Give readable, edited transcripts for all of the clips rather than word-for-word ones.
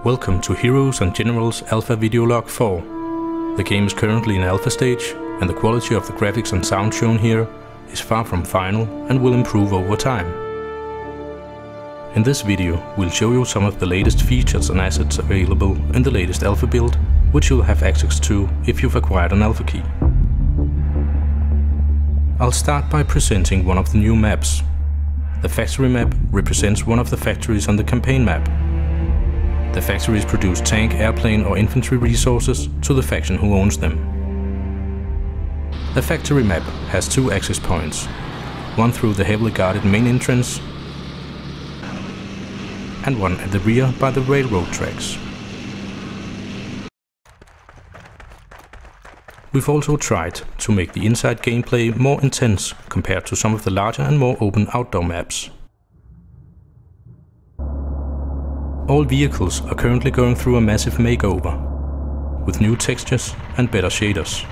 Welcome to Heroes and Generals Alpha Videolog 4. The game is currently in alpha stage, and the quality of the graphics and sound shown here is far from final and will improve over time. In this video, we'll show you some of the latest features and assets available in the latest alpha build, which you'll have access to if you've acquired an alpha key. I'll start by presenting one of the new maps. The factory map represents one of the factories on the campaign map. The factories produce tank, airplane or infantry resources to the faction who owns them. The factory map has two access points, one through the heavily guarded main entrance and one at the rear by the railroad tracks. We've also tried to make the inside gameplay more intense compared to some of the larger and more open outdoor maps. All vehicles are currently going through a massive makeover, with new textures and better shaders.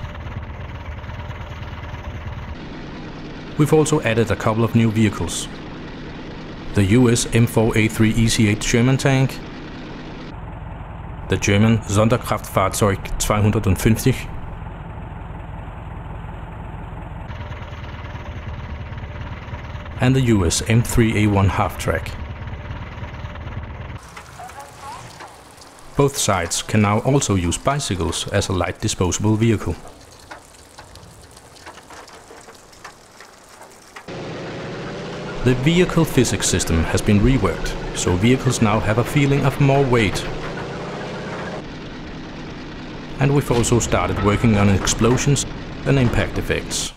We've also added a couple of new vehicles. The US M4A3 EC8 German tank, the German Sonderkraftfahrzeug 250, and the US M3A1 half-track. Both sides can now also use bicycles as a light disposable vehicle. The vehicle physics system has been reworked, so vehicles now have a feeling of more weight. And we've also started working on explosions and impact effects.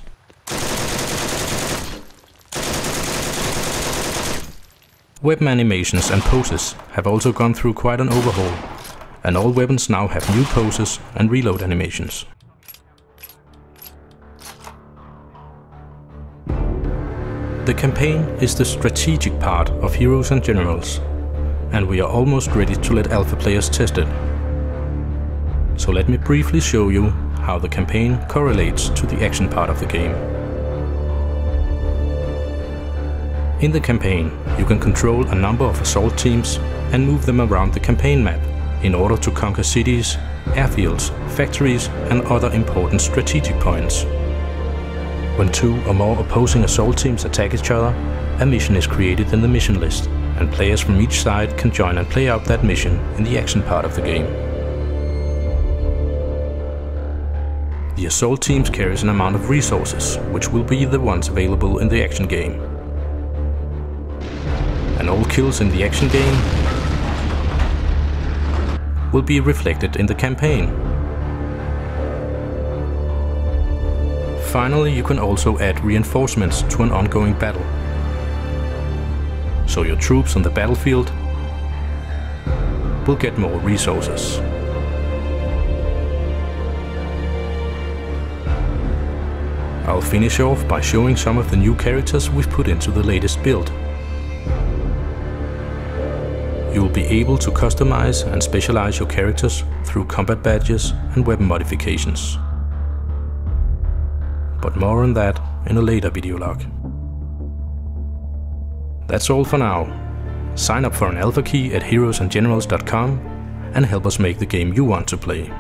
Weapon animations and poses have also gone through quite an overhaul, and all weapons now have new poses and reload animations. The campaign is the strategic part of Heroes and Generals, and we are almost ready to let alpha players test it. So let me briefly show you how the campaign correlates to the action part of the game. In the campaign, you can control a number of assault teams and move them around the campaign map in order to conquer cities, airfields, factories and other important strategic points. When two or more opposing assault teams attack each other, a mission is created in the mission list, and players from each side can join and play out that mission in the action part of the game. The assault teams carries an amount of resources, which will be the ones available in the action game. And all kills in the action game will be reflected in the campaign. Finally, you can also add reinforcements to an ongoing battle, so your troops on the battlefield will get more resources. I'll finish off by showing some of the new characters we've put into the latest build. You will be able to customize and specialize your characters through combat badges and weapon modifications. But more on that in a later videolog. That's all for now. Sign up for an alpha key at heroesandgenerals.com and help us make the game you want to play.